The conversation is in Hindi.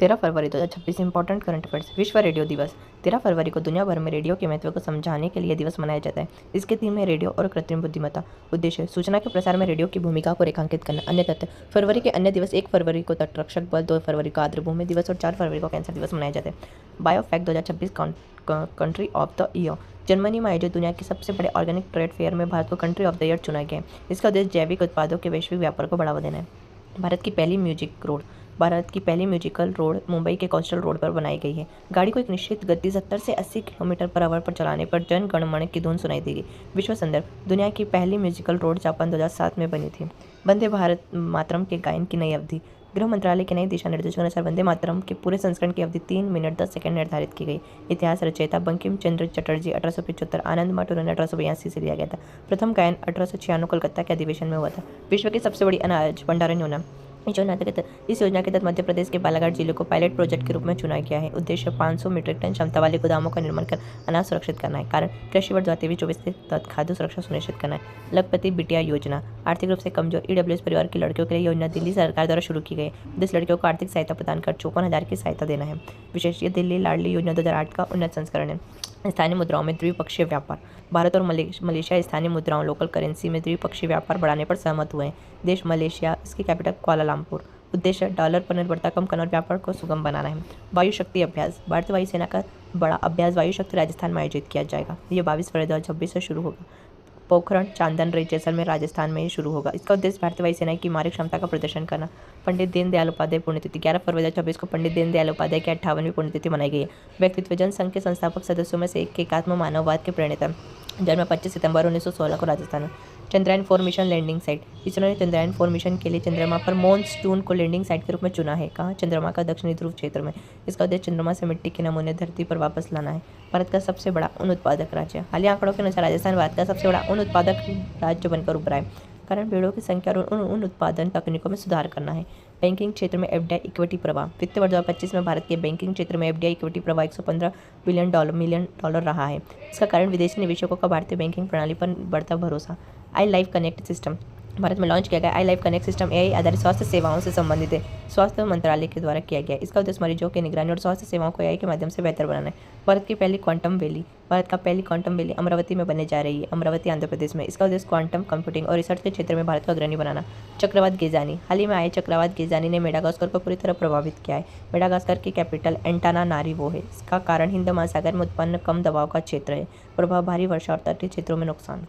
13 फरवरी 2026 इंपॉर्टेंट करंट अफेयर्स। विश्व रेडियो दिवस। 13 फरवरी को दुनिया भर में रेडियो के महत्व को समझाने के लिए दिवस मनाया जाता है। इसके थीम है रेडियो और कृत्रिम बुद्धिमत्ता। उद्देश्य सूचना के प्रसार में रेडियो की भूमिका को रेखांकित करना। अन्य तथ्य फरवरी के अन्य दिवस 1 फरवरी को तटरक्षक बल, 2 फरवरी को आर्द्रभूमि दिवस और 4 फरवरी को कैंसर दिवस मनाए जाते हैं। बायोफैक्ट 2026 country of the year. Germany में आयोजित दुनिया के सबसे बड़े ऑर्गेनिक ट्रेड फेयर में भारत को कंट्री ऑफ द ईयर चुना गया है। इसका उद्देश्य जैविक उत्पादों के वैश्विक व्यापार को बढ़ावा देना है। भारत की पहली म्यूजिकल रोड मुंबई के कोस्टल रोड पर बनाई गई है। गाड़ी को एक निश्चित गति 70 से 80 किलोमीटर पर आवर पर चलाने पर जन गण मन की धुन सुनाई देगी। विश्व संदर्भ दुनिया की पहली म्यूजिकल रोड जापान 2007 में बनी थी। वंदे भारत मातरम के गायन की नई अवधि। गृह मंत्रालय के नए दिशा निर्देशों के अनुसार वंदे मातरम के पूरे संस्करण की अवधि 3 मिनट 10 सेकंड निर्धारित की गई। इतिहास रचयिता बंकिम चंद्र चटर्जी 1875, आनंद मठ उन्होंने 1882 से लिया गया था। प्रथम गायन 1896 कोलकाता के अधिवेशन में हुआ था। विश्व की सबसे बड़ी अनाज भंडारण योजना। इस योजना के तहत मध्य प्रदेश के बालाघाट जिले को पायलट प्रोजेक्ट के रूप में चुना गया है। उद्देश्य 500 मीट्रिक टन क्षमता वाले गोदामों का निर्माण कर अनाज सुरक्षित करना है। कारण कृषि वर्ष 2023-24 के तहत खाद्य सुरक्षा सुनिश्चित करना है। लखपति बिटिया योजना आर्थिक रूप से कमजोर ईडब्ल्यूएस परिवार की लड़कियों के लिए योजना दिल्ली सरकार द्वारा शुरू की गई। उद्देश्य लड़कियों को आर्थिक सहायता प्रदान कर 54,000 की सहायता देना है। विशेष ये दिल्ली लाडली योजना 2008 का उन्नत संस्करण है। स्थानीय मुद्राओं में द्विपक्षीय व्यापार। भारत और मलेशिया स्थानीय मुद्राओं लोकल करेंसी में द्विपक्षीय व्यापार बढ़ाने पर सहमत हुए हैं। देश मलेशिया, इसकी कैपिटल कुआलालंपुर। उद्देश्य डॉलर पर निर्भरता कम करना और व्यापार को सुगम बनाना है। वायु शक्ति अभ्यास। भारतीय वायुसेना का बड़ा अभ्यास वायु शक्ति राजस्थान में आयोजित किया जाएगा। ये 22 फरवरी 2026 से शुरू होगा। पोखरण चांदन जैसलमेर राजस्थान में शुरू होगा। इसका उद्देश्य भारतीय वायुसेना की मारक क्षमता का प्रदर्शन करना। पंडित दीनदयाल उपाध्याय पुण्यतिथि 11 फरवरी 2026 को पंडित दीनदयाल उपाध्याय की 58वीं पुण्यतिथि मनाई गई है। व्यक्तित्व जनसंघ के संस्थापक सदस्यों में से एक एकात्म मानववाद के प्रणेता। जन्म 25 सितंबर 1916 को राजस्थान में। Chandrayaan 4 mission landing site. ISRO ने चंद्रयान 4 मिशन के लिए चंद्रमा पर मॉनस्टून को लैंडिंग साइट के रूप में चुना है। कहाँ? चंद्रमा का दक्षिणी ध्रुव क्षेत्र में। इसका उद्देश्य चंद्रमा से मिट्टी के नमूने धरती पर वापस लाना है। भारत का सबसे बड़ा ऊन उत्पादक राज्य। हालिया आंकड़ों के अनुसार राजस्थान भारत का सबसे बड़ा ऊन उत्पादक राज्य बनकर उभरा है। कारण भेड़ों की संख्या और ऊन उत्पादन तकनीकों में सुधार करना है। बैंकिंग क्षेत्र में एफडीआई इक्विटी प्रवाह। वित्त वर्ष 2025 में भारत के बैंकिंग क्षेत्र में एफडीआई इक्विटी प्रवाह 115 मिलियन डॉलर रहा है। इसका कारण विदेशी निवेशकों का भारतीय बैंकिंग प्रणाली पर बढ़ता भरोसा। I life connect system Bharat में लॉन्च किया गया। I life connect system AI आधारित स्वास्थ्य सेवाओं से संबंधित है। स्वास्थ्य मंत्रालय के द्वारा किया गया। इसका उद्देश्य मरीजों की निगरानी और स्वास्थ्य सेवाओं को एआई के माध्यम से बेहतर बनाना है। भारत का पहली क्वांटम वैली अमरावती में बनने जा रही है। अमरावती आंध्र प्रदेश में। इसका उद्देश्य क्वांटम कंप्यूटिंग और रिसर्च के क्षेत्र में भारत को अग्रणी बनाना। चक्रवात गेजानी। हाल ही में आए चक्रवात गेजानी ने मेडागास्कर को पूरी तरह प्रभावित किया है। मेडागास्कर की कैपिटल एंटानानारिवो है। इसका कारण हिंद महासागर में उत्पन्न कम दबाव का क्षेत्र है। प्रभाव भारी वर्षा और तटीय क्षेत्रों में नुकसान।